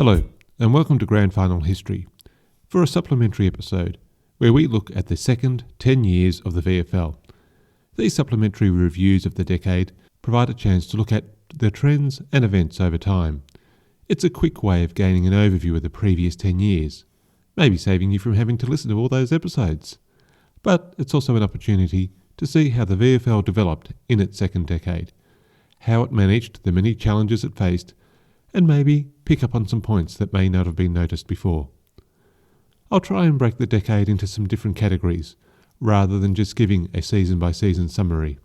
Hello, and welcome to Grand Final History for a supplementary episode where we look at the second 10 years of the VFL. These supplementary reviews of the decade provide a chance to look at the trends and events over time. It's a quick way of gaining an overview of the previous 10 years, maybe saving you from having to listen to all those episodes. But it's also an opportunity to see how the VFL developed in its second decade, how it managed the many challenges it faced, and maybe pick up on some points that may not have been noticed before. I'll try and break the decade into some different categories, rather than just giving a season-by-season summary.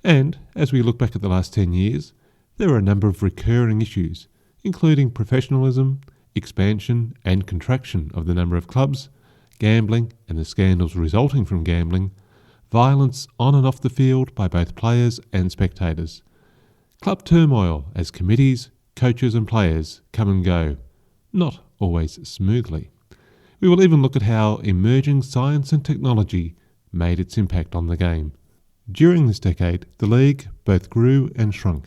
And, as we look back at the last 10 years, there are a number of recurring issues, including professionalism, expansion and contraction of the number of clubs, gambling and the scandals resulting from gambling, violence on and off the field by both players and spectators, club turmoil as committees, coaches and players come and go, not always smoothly. We will even look at how emerging science and technology made its impact on the game. During this decade, the league both grew and shrunk.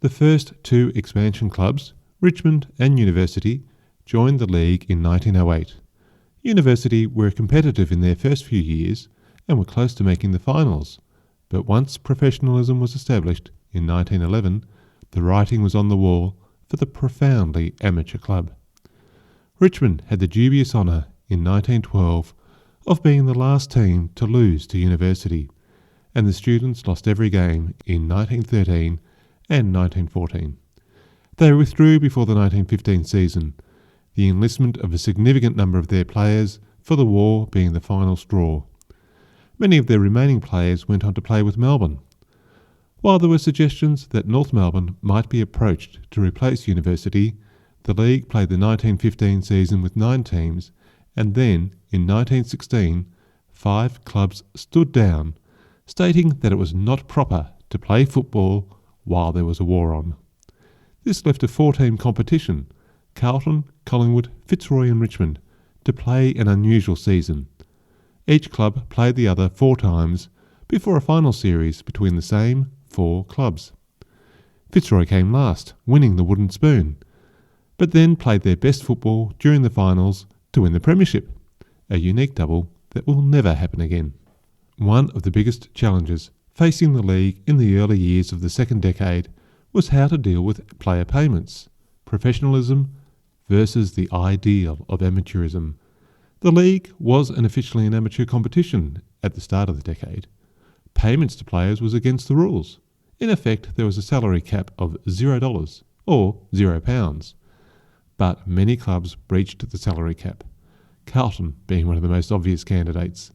The first two expansion clubs, Richmond and University, joined the league in 1908. University were competitive in their first few years and were close to making the finals, but once professionalism was established in 1911, the writing was on the wall for the profoundly amateur club. Richmond had the dubious honour in 1912 of being the last team to lose to University, and the students lost every game in 1913 and 1914. They withdrew before the 1915 season, the enlistment of a significant number of their players for the war being the final straw. Many of their remaining players went on to play with Melbourne. While there were suggestions that North Melbourne might be approached to replace University, the league played the 1915 season with 9 teams, and then, in 1916, 5 clubs stood down, stating that it was not proper to play football while there was a war on. This left a 4-team competition, Carlton, Collingwood, Fitzroy and Richmond, to play an unusual season. Each club played the other 4 times before a final series between the same 4 clubs. Fitzroy came last, winning the wooden spoon, but then played their best football during the finals to win the premiership, a unique double that will never happen again. One of the biggest challenges facing the league in the early years of the second decade was how to deal with player payments, professionalism versus the ideal of amateurism. The league was officially an amateur competition at the start of the decade. Payments to players was against the rules. In effect, there was a salary cap of $0 or £0. But many clubs breached the salary cap, Carlton being one of the most obvious candidates.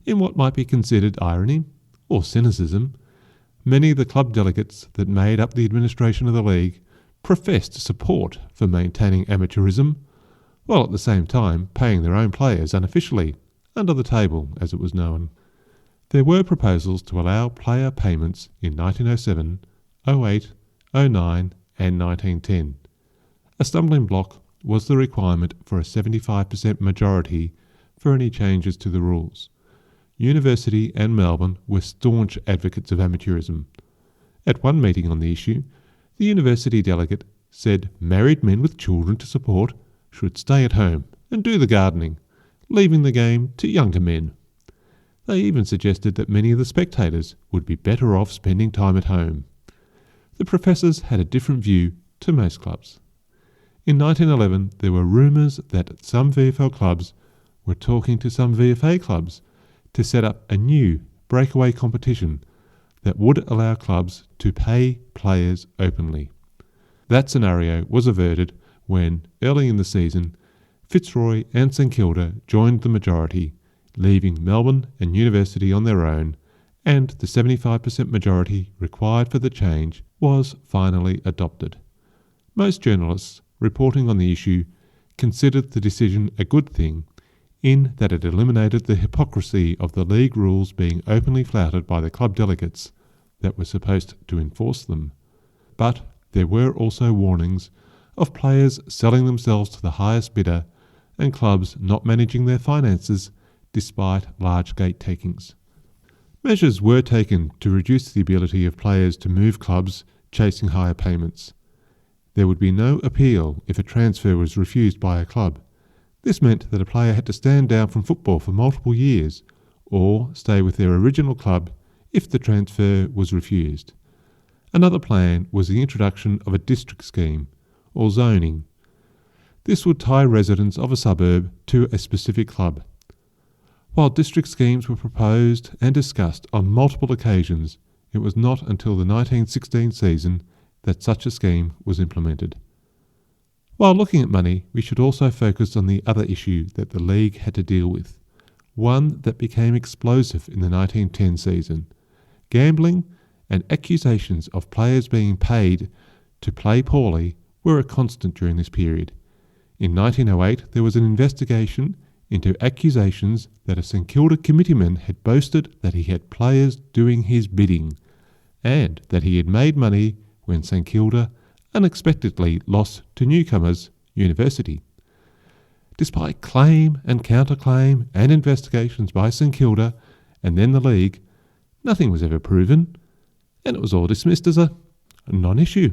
In what might be considered irony or cynicism, many of the club delegates that made up the administration of the league professed support for maintaining amateurism, while at the same time paying their own players unofficially, under the table as it was known. There were proposals to allow player payments in 1907, 08, 09 and 1910. A stumbling block was the requirement for a 75% majority for any changes to the rules. University and Melbourne were staunch advocates of amateurism. At one meeting on the issue, the University delegate said married men with children to support should stay at home and do the gardening, leaving the game to younger men. They even suggested that many of the spectators would be better off spending time at home. The professors had a different view to most clubs. In 1911, there were rumours that some VFL clubs were talking to some VFA clubs to set up a new breakaway competition that would allow clubs to pay players openly. That scenario was averted when, early in the season, Fitzroy and St Kilda joined the majority, leaving Melbourne and University on their own, and the 75% majority required for the change was finally adopted. Most journalists reporting on the issue considered the decision a good thing in that it eliminated the hypocrisy of the league rules being openly flouted by the club delegates that were supposed to enforce them. But there were also warnings of players selling themselves to the highest bidder and clubs not managing their finances despite large gate takings. Measures were taken to reduce the ability of players to move clubs chasing higher payments. There would be no appeal if a transfer was refused by a club. This meant that a player had to stand down from football for multiple years, or stay with their original club if the transfer was refused. Another plan was the introduction of a district scheme, or zoning. This would tie residents of a suburb to a specific club. While district schemes were proposed and discussed on multiple occasions, it was not until the 1916 season that such a scheme was implemented. While looking at money, we should also focus on the other issue that the league had to deal with, one that became explosive in the 1910 season. Gambling and accusations of players being paid to play poorly were a constant during this period. In 1908, there was an investigation into accusations that a St Kilda committeeman had boasted that he had players doing his bidding, and that he had made money when St Kilda unexpectedly lost to newcomers University. Despite claim and counterclaim and investigations by St Kilda and then the league, nothing was ever proven, and it was all dismissed as a non-issue.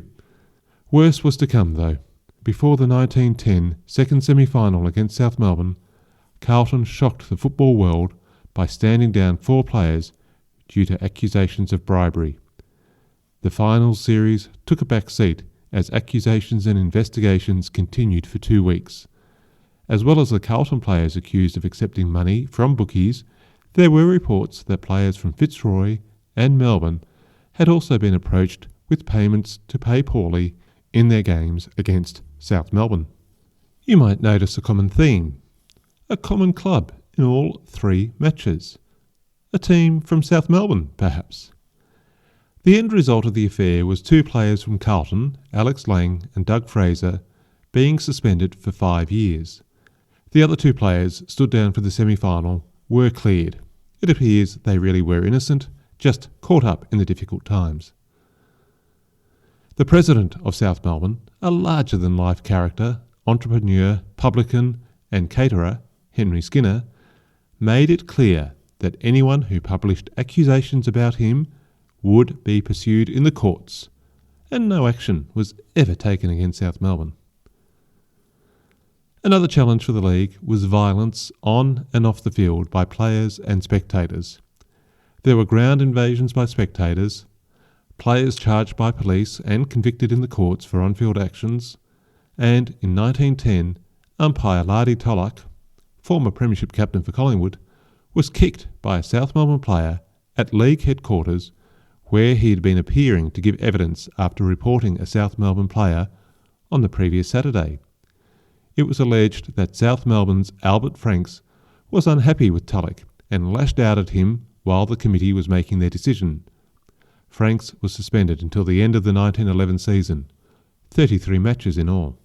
Worse was to come though. Before the 1910 second semi-final against South Melbourne, Carlton shocked the football world by standing down 4 players due to accusations of bribery. The finals series took a back seat as accusations and investigations continued for 2 weeks. As well as the Carlton players accused of accepting money from bookies, there were reports that players from Fitzroy and Melbourne had also been approached with payments to pay poorly in their games against South Melbourne. You might notice a common theme, a common club in all 3 matches. A team from South Melbourne, perhaps. The end result of the affair was 2 players from Carlton, Alex Lang and Doug Fraser, being suspended for 5 years. The other 2 players stood down for the semi-final were cleared. It appears they really were innocent, just caught up in the difficult times. The president of South Melbourne, a larger-than-life character, entrepreneur, publican and caterer, Henry Skinner, made it clear that anyone who published accusations about him would be pursued in the courts, and no action was ever taken against South Melbourne. Another challenge for the league was violence on and off the field by players and spectators. There were ground invasions by spectators, players charged by police and convicted in the courts for on-field actions, and in 1910, umpire Lardy Tollak, former premiership captain for Collingwood, was kicked by a South Melbourne player at league headquarters where he had been appearing to give evidence after reporting a South Melbourne player on the previous Saturday. It was alleged that South Melbourne's Albert Franks was unhappy with Tulloch and lashed out at him while the committee was making their decision. Franks was suspended until the end of the 1911 season, 33 matches in all.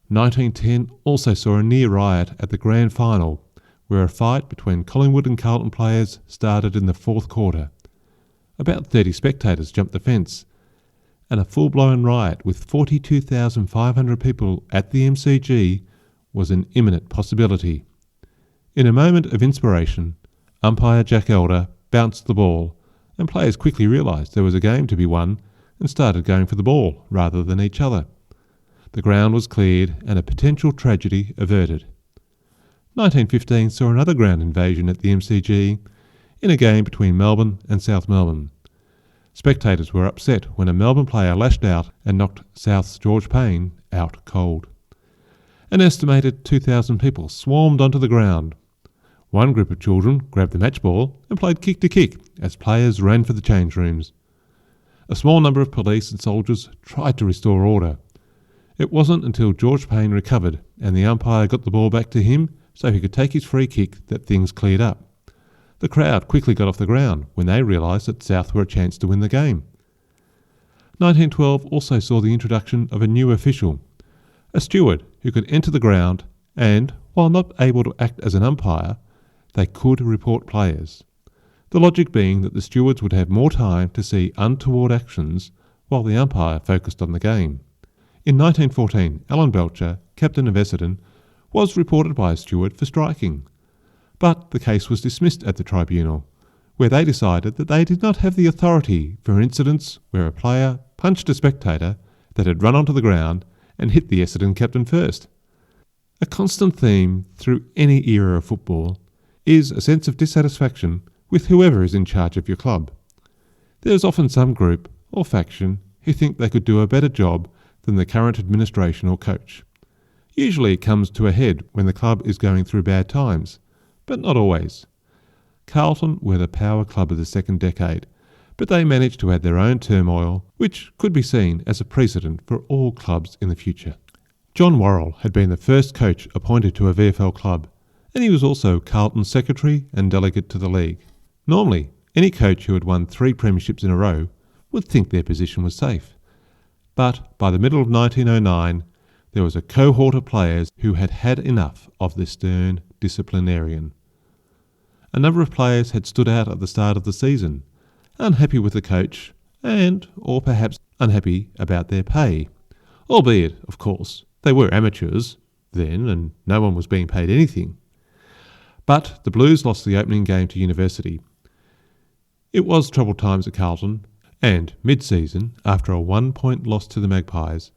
1910 also saw a near riot at the grand final, where a fight between Collingwood and Carlton players started in the 4th quarter. About 30 spectators jumped the fence, and a full-blown riot with 42,500 people at the MCG was an imminent possibility. In a moment of inspiration, umpire Jack Elder bounced the ball, and players quickly realised there was a game to be won and started going for the ball rather than each other. The ground was cleared and a potential tragedy averted. 1915 saw another ground invasion at the MCG in a game between Melbourne and South Melbourne. Spectators were upset when a Melbourne player lashed out and knocked South's George Payne out cold. An estimated 2,000 people swarmed onto the ground. One group of children grabbed the match ball and played kick-to-kick as players ran for the change rooms. A small number of police and soldiers tried to restore order. It wasn't until George Payne recovered and the umpire got the ball back to him so he could take his free kick that things cleared up. The crowd quickly got off the ground when they realised that South were a chance to win the game. 1912 also saw the introduction of a new official, a steward who could enter the ground and, while not able to act as an umpire, they could report players. The logic being that the stewards would have more time to see untoward actions while the umpire focused on the game. In 1914, Alan Belcher, captain of Essendon, was reported by a steward for striking. But the case was dismissed at the tribunal, where they decided that they did not have the authority for incidents where a player punched a spectator that had run onto the ground and hit the Essendon captain first. A constant theme through any era of football is a sense of dissatisfaction with whoever is in charge of your club. There is often some group or faction who think they could do a better job than the current administration or coach. Usually it comes to a head when the club is going through bad times, but not always. Carlton were the power club of the second decade, but they managed to add their own turmoil, which could be seen as a precedent for all clubs in the future. John Worrell had been the first coach appointed to a VFL club, and he was also Carlton's secretary and delegate to the league. Normally, any coach who had won 3 premierships in a row would think their position was safe. But by the middle of 1909, there was a cohort of players who had had enough of the stern disciplinarian. A number of players had stood out at the start of the season, unhappy with the coach and, or perhaps unhappy about their pay. Albeit, of course, they were amateurs then and no one was being paid anything. But the Blues lost the opening game to University. It was troubled times at Carlton, and mid-season, after a 1-point loss to the Magpies,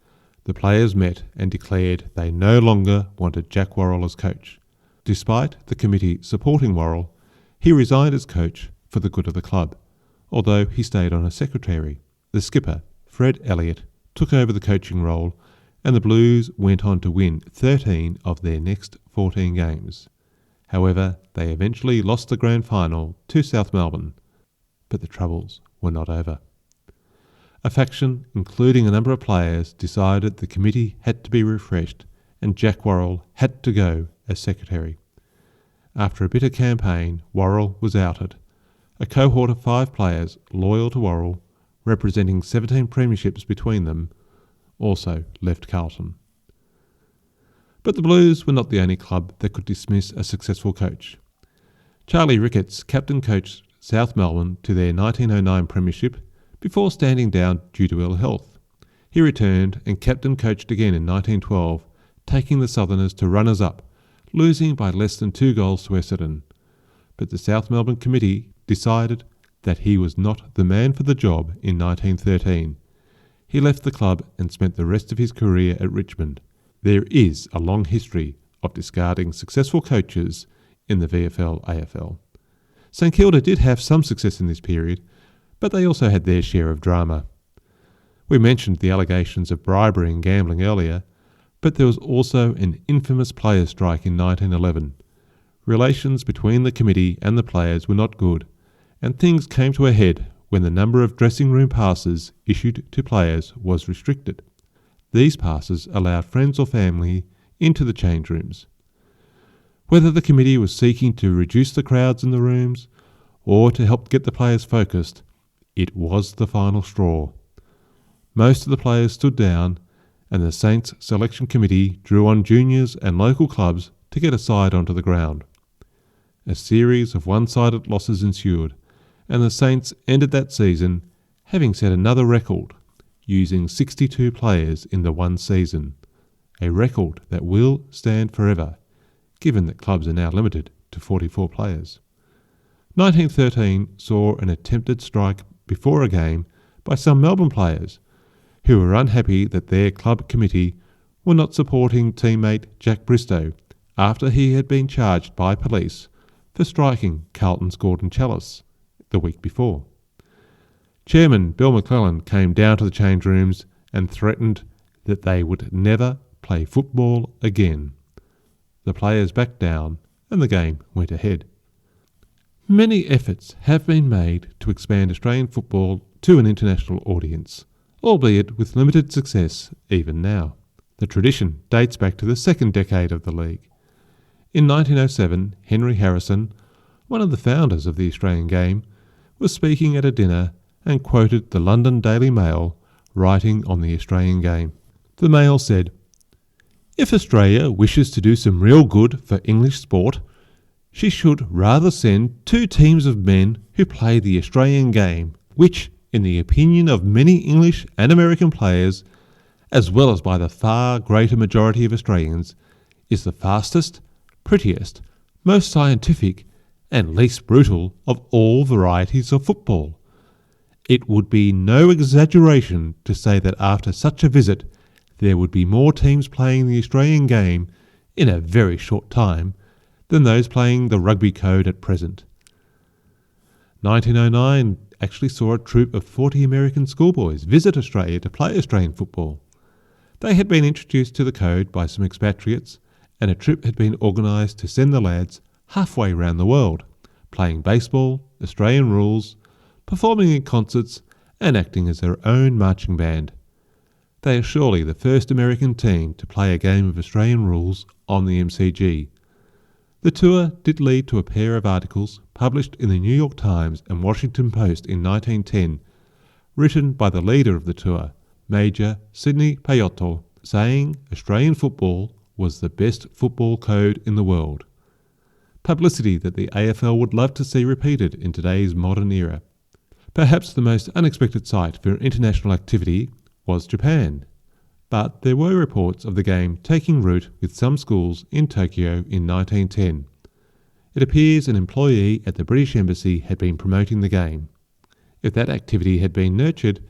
the players met and declared they no longer wanted Jack Worrell as coach. Despite the committee supporting Worrell, he resigned as coach for the good of the club, although he stayed on as secretary. The skipper, Fred Elliott, took over the coaching role, and the Blues went on to win 13 of their next 14 games. However, they eventually lost the grand final to South Melbourne, but the troubles were not over. A faction, including a number of players, decided the committee had to be refreshed and Jack Worrell had to go as secretary. After a bitter campaign, Worrell was outed. A cohort of 5 players loyal to Worrell, representing 17 premierships between them, also left Carlton. But the Blues were not the only club that could dismiss a successful coach. Charlie Ricketts captain-coached South Melbourne to their 1909 premiership before standing down due to ill health. He returned and captain-coached again in 1912, taking the Southerners to runners-up, losing by less than 2 goals to Essendon. But the South Melbourne committee decided that he was not the man for the job in 1913. He left the club and spent the rest of his career at Richmond. There is a long history of discarding successful coaches in the VFL-AFL. St Kilda did have some success in this period, but they also had their share of drama. We mentioned the allegations of bribery and gambling earlier, but there was also an infamous players' strike in 1911. Relations between the committee and the players were not good, and things came to a head when the number of dressing room passes issued to players was restricted. These passes allowed friends or family into the change rooms. Whether the committee was seeking to reduce the crowds in the rooms or to help get the players focused, it was the final straw. Most of the players stood down, and the Saints selection committee drew on juniors and local clubs to get a side onto the ground. A series of one-sided losses ensued, and the Saints ended that season having set another record, using 62 players in the one season, a record that will stand forever, given that clubs are now limited to 44 players. 1913 saw an attempted strike before a game by some Melbourne players, who were unhappy that their club committee were not supporting teammate Jack Bristow after he had been charged by police for striking Carlton's Gordon Chalice the week before. Chairman Bill McClellan came down to the change rooms and threatened that they would never play football again. The players backed down and the game went ahead. Many efforts have been made to expand Australian football to an international audience, albeit with limited success even now. The tradition dates back to the second decade of the league. In 1907, Henry Harrison, one of the founders of the Australian game, was speaking at a dinner and quoted the London Daily Mail writing on the Australian game. The Mail said, "If Australia wishes to do some real good for English sport, she should rather send 2 teams of men who play the Australian game, which, in the opinion of many English and American players, as well as by the far greater majority of Australians, is the fastest, prettiest, most scientific, and least brutal of all varieties of football. It would be no exaggeration to say that after such a visit, there would be more teams playing the Australian game in a very short time than those playing the rugby code at present. 1909 actually saw a troop of 40 American schoolboys visit Australia to play Australian football. They had been introduced to the code by some expatriates, and a trip had been organised to send the lads halfway around the world, playing baseball, Australian rules, performing in concerts, and acting as their own marching band. They are surely the first American team to play a game of Australian rules on the MCG. The tour did lead to a pair of articles published in the New York Times and Washington Post in 1910, written by the leader of the tour, Major Sidney Payotto, saying Australian football was the best football code in the world. Publicity that the AFL would love to see repeated in today's modern era. Perhaps the most unexpected site for international activity was Japan, but there were reports of the game taking root with some schools in Tokyo in 1910. It appears an employee at the British Embassy had been promoting the game. If that activity had been nurtured,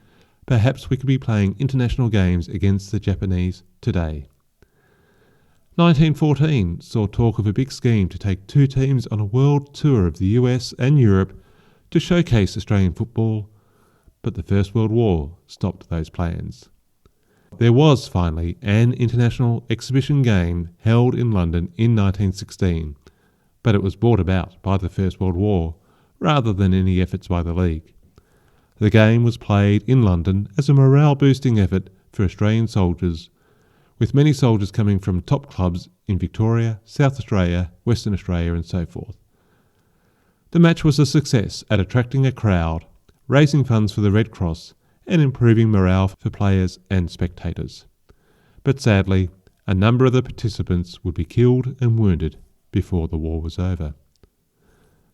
perhaps we could be playing international games against the Japanese today. 1914 saw talk of a big scheme to take two teams on a world tour of the US and Europe to showcase Australian football, but the First World War stopped those plans. There was finally an international exhibition game held in London in 1916, but it was brought about by the First World War rather than any efforts by the League. The game was played in London as a morale-boosting effort for Australian soldiers, with many soldiers coming from top clubs in Victoria, South Australia, Western Australia and so forth. The match was a success at attracting a crowd, raising funds for the Red Cross and improving morale for players and spectators. But sadly, a number of the participants would be killed and wounded before the war was over.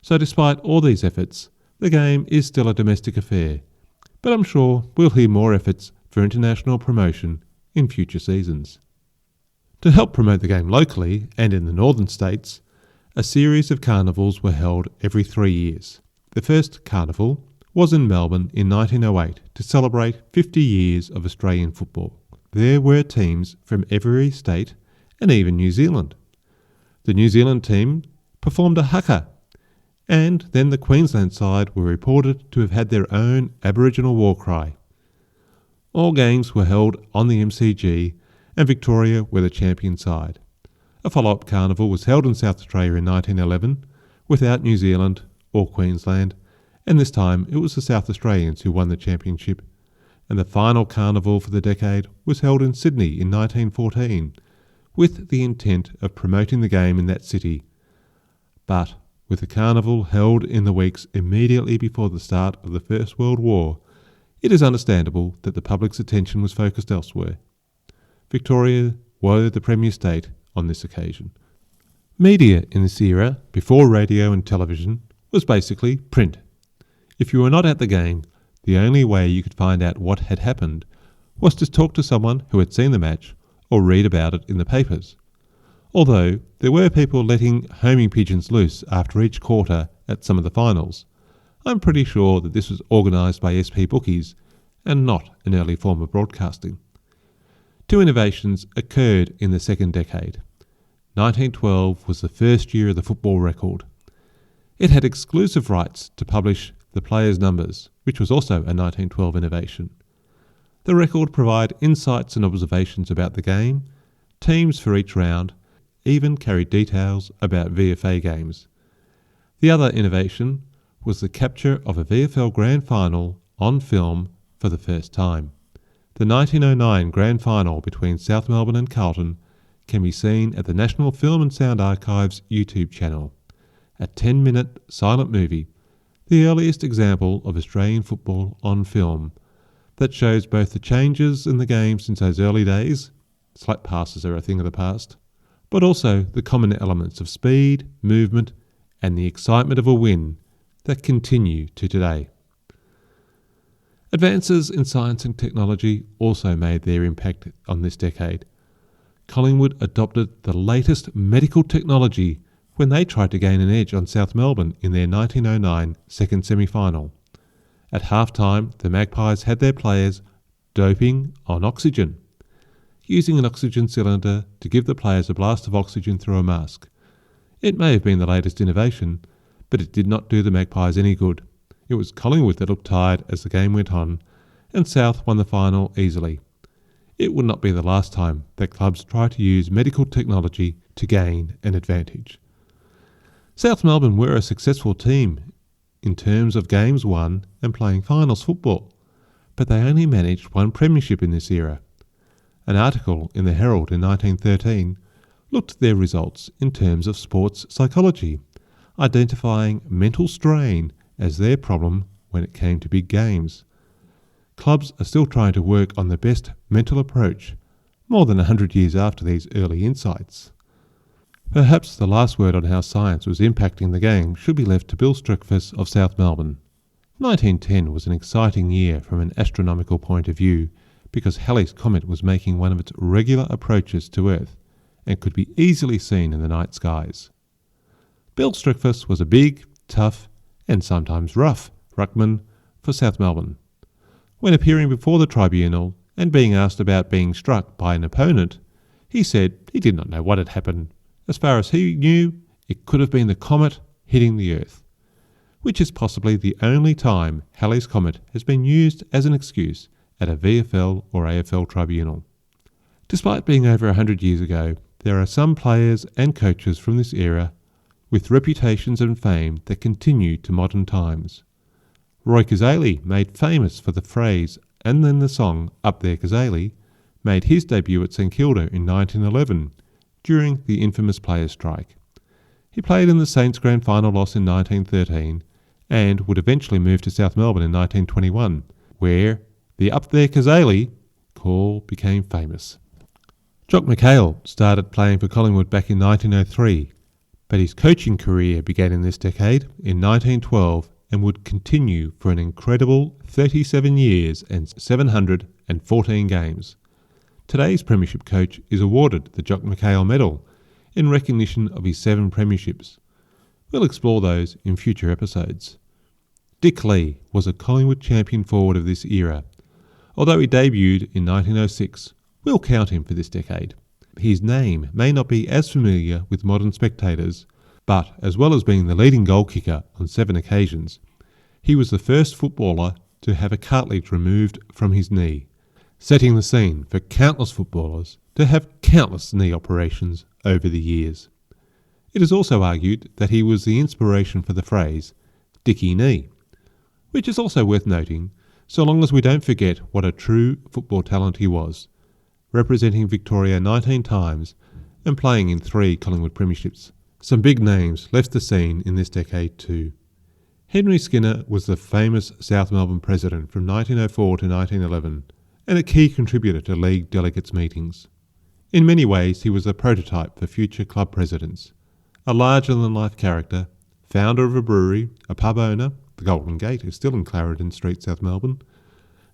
So despite all these efforts, the game is still a domestic affair, but I'm sure we'll hear more efforts for international promotion in future seasons. To help promote the game locally and in the northern states, a series of carnivals were held every 3 years. The first carnival was in Melbourne in 1908 to celebrate 50 years of Australian football. There were teams from every state and even New Zealand. The New Zealand team performed a haka, and then the Queensland side were reported to have had their own Aboriginal war cry. All games were held on the MCG, and Victoria were the champion side. A follow-up carnival was held in South Australia in 1911, without New Zealand or Queensland, and this time it was the South Australians who won the championship. And the final carnival for the decade was held in Sydney in 1914, with the intent of promoting the game in that city. But with the carnival held in the weeks immediately before the start of the First World War, it is understandable that the public's attention was focused elsewhere. Victoria were the premier state on this occasion. Media in this era, before radio and television, was basically print. If you were not at the game, the only way you could find out what had happened was to talk to someone who had seen the match or read about it in the papers. Although there were people letting homing pigeons loose after each quarter at some of the finals, I'm pretty sure that this was organised by SP Bookies and not an early form of broadcasting. Two innovations occurred in the second decade. 1912 was the first year of the football record. It had exclusive rights to publish the players' numbers, which was also a 1912 innovation. The record provided insights and observations about the game, teams for each round, even carried details about VFA games. The other innovation was the capture of a VFL Grand Final on film for the first time. The 1909 Grand Final between South Melbourne and Carlton can be seen at the National Film and Sound Archive's YouTube channel. A 10-minute silent movie, the earliest example of Australian football on film, that shows both the changes in the game since those early days, slap passes are a thing of the past, but also the common elements of speed, movement, and the excitement of a win that continue to today. Advances in science and technology also made their impact on this decade. Collingwood adopted the latest medical technology when they tried to gain an edge on South Melbourne in their 1909 second semi-final. At half-time, the Magpies had their players doping on oxygen, using an oxygen cylinder to give the players a blast of oxygen through a mask. It may have been the latest innovation, but it did not do the Magpies any good. It was Collingwood that looked tired as the game went on, and South won the final easily. It would not be the last time that clubs try to use medical technology to gain an advantage. South Melbourne were a successful team in terms of games won and playing finals football, but they only managed one premiership in this era. An article in the Herald in 1913 looked at their results in terms of sports psychology, identifying mental strain as their problem when it came to big games. Clubs are still trying to work on the best mental approach more than 100 years after these early insights. Perhaps the last word on how science was impacting the game should be left to Bill Strickfuss of South Melbourne. 1910 was an exciting year from an astronomical point of view because Halley's Comet was making one of its regular approaches to Earth and could be easily seen in the night skies. Bill Strickfuss was a big, tough and sometimes rough ruckman for South Melbourne. When appearing before the tribunal and being asked about being struck by an opponent, he said he did not know what had happened. As far as he knew, it could have been the comet hitting the Earth, which is possibly the only time Halley's Comet has been used as an excuse at a VFL or AFL tribunal. Despite being over 100 years ago, there are some players and coaches from this era with reputations and fame that continue to modern times. Roy Cazaly, made famous for the phrase and then the song Up There Cazaly, made his debut at St Kilda in 1911 during the infamous players' strike. He played in the Saints' grand final loss in 1913 and would eventually move to South Melbourne in 1921, where the Up There Cazaly call became famous. Jock McHale started playing for Collingwood back in 1903, but his coaching career began in this decade in 1912 and would continue for an incredible 37 years and 714 games. Today's premiership coach is awarded the Jock McHale Medal in recognition of his 7 premierships. We'll explore those in future episodes. Dick Lee was a Collingwood champion forward of this era. Although he debuted in 1906, we'll count him for this decade. His name may not be as familiar with modern spectators, but as well as being the leading goal kicker on 7 occasions, he was the first footballer to have a cartilage removed from his knee, setting the scene for countless footballers to have countless knee operations over the years. It is also argued that he was the inspiration for the phrase Dickie Knee, which is also worth noting so long as we don't forget what a true football talent he was, representing Victoria 19 times and playing in 3 Collingwood premierships. Some big names left the scene in this decade too. Henry Skinner was the famous South Melbourne president from 1904 to 1911 and a key contributor to league delegates' meetings. In many ways he was a prototype for future club presidents, a larger-than-life character, founder of a brewery, a pub owner, the Golden Gate is still in Clarendon Street, South Melbourne,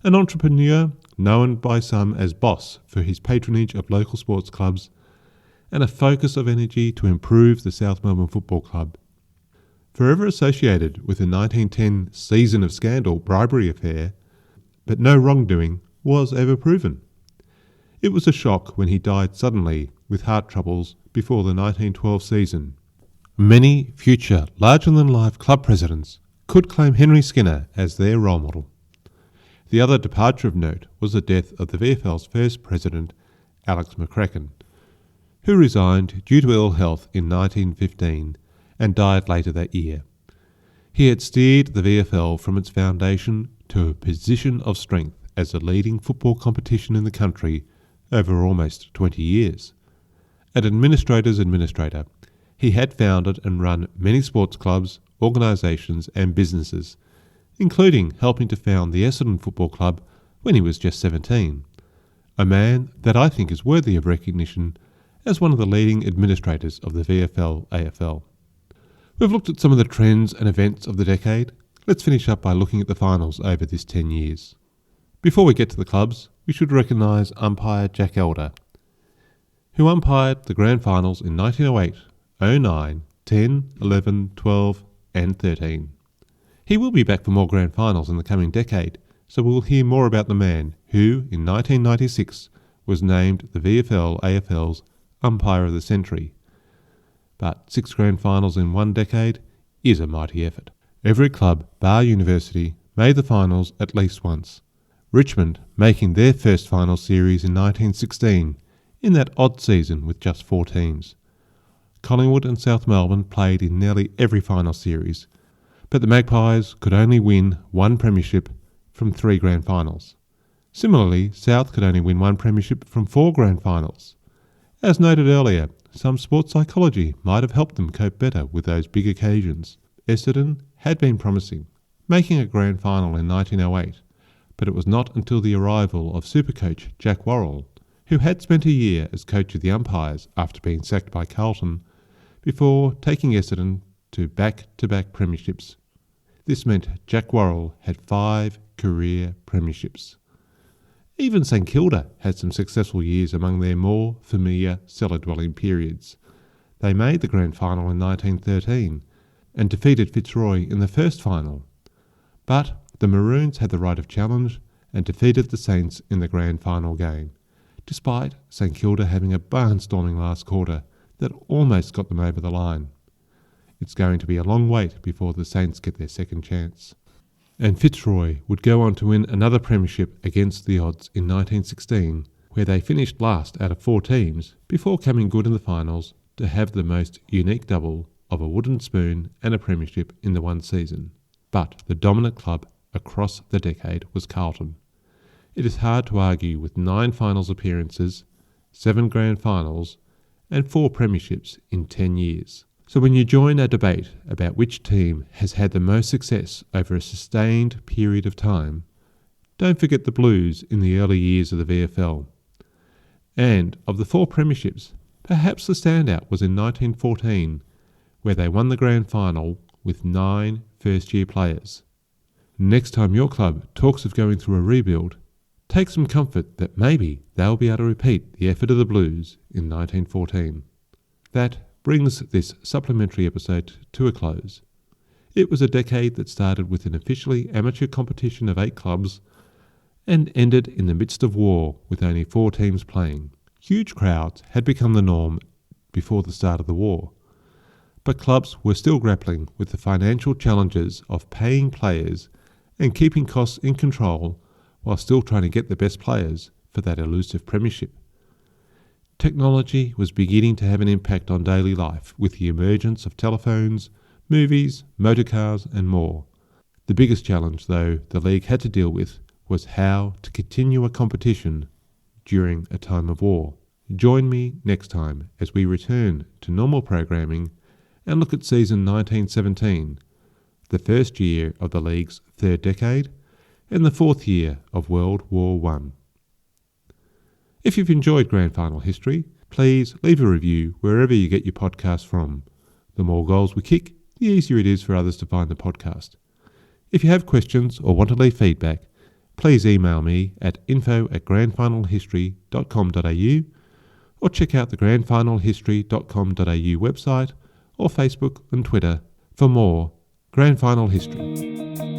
an entrepreneur known by some as Boss for his patronage of local sports clubs, and a focus of energy to improve the South Melbourne Football Club. Forever associated with the 1910 season of scandal bribery affair, but no wrongdoing was ever proven. It was a shock when he died suddenly with heart troubles before the 1912 season. Many future larger-than-life club presidents could claim Henry Skinner as their role model. The other departure of note was the death of the VFL's first president, Alex McCracken, who resigned due to ill health in 1915 and died later that year. He had steered the VFL from its foundation to a position of strength as a leading football competition in the country over almost 20 years. An administrator's administrator, he had founded and run many sports clubs, organisations and businesses, including helping to found the Essendon Football Club when he was just 17. A man that I think is worthy of recognition as one of the leading administrators of the VFL-AFL. We've looked at some of the trends and events of the decade. Let's finish up by looking at the finals over this 10 years. Before we get to the clubs, we should recognise umpire Jack Elder, who umpired the grand finals in 1908, 09, 10, 11, 12 and 13. He will be back for more grand finals in the coming decade, so we'll hear more about the man who, in 1996, was named the VFL-AFL's Umpire of the Century. But 6 grand finals in one decade is a mighty effort. Every club, bar University, made the finals at least once. Richmond making their first final series in 1916, in that odd season with just 4 teams. Collingwood and South Melbourne played in nearly every final series, but the Magpies could only win 1 premiership from 3 grand finals. Similarly, South could only win 1 premiership from 4 grand finals. As noted earlier, some sports psychology might have helped them cope better with those big occasions. Essendon had been promising, making a grand final in 1908, but it was not until the arrival of Supercoach Jack Worrell, who had spent a year as coach of the umpires after being sacked by Carlton, before taking Essendon to back-to-back premierships. This meant Jack Worrell had 5 career premierships. Even St Kilda had some successful years among their more familiar cellar-dwelling periods. They made the grand final in 1913 and defeated Fitzroy in the first final. But the Maroons had the right of challenge and defeated the Saints in the grand final game, despite St Kilda having a barnstorming last quarter that almost got them over the line. It's going to be a long wait before the Saints get their second chance. And Fitzroy would go on to win another premiership against the odds in 1916, where they finished last out of 4 teams before coming good in the finals to have the most unique double of a wooden spoon and a premiership in the one season. But the dominant club across the decade was Carlton. It is hard to argue with 9 finals appearances, 7 grand finals, and 4 premierships in 10 years. So when you join a debate about which team has had the most success over a sustained period of time, don't forget the Blues in the early years of the VFL. And of the 4 premierships, perhaps the standout was in 1914, where they won the grand final with 9 first-year players. Next time your club talks of going through a rebuild, take some comfort that maybe they'll be able to repeat the effort of the Blues in 1914. That brings this supplementary episode to a close. It was a decade that started with an officially amateur competition of 8 clubs and ended in the midst of war with only 4 teams playing. Huge crowds had become the norm before the start of the war, but clubs were still grappling with the financial challenges of paying players and keeping costs in control while still trying to get the best players for that elusive premiership. Technology was beginning to have an impact on daily life with the emergence of telephones, movies, motorcars and more. The biggest challenge, though, the league had to deal with was how to continue a competition during a time of war. Join me next time as we return to normal programming and look at season 1917, the first year of the league's 3rd decade and the 4th year of World War I. If you've enjoyed Grand Final history, please leave a review wherever you get your podcasts from. The more goals we kick, the easier it is for others to find the podcast. If you have questions or want to leave feedback, please email me at info@grandfinalhistory.com.au or check out the grandfinalhistory.com.au website or Facebook and Twitter for more Grand Final history.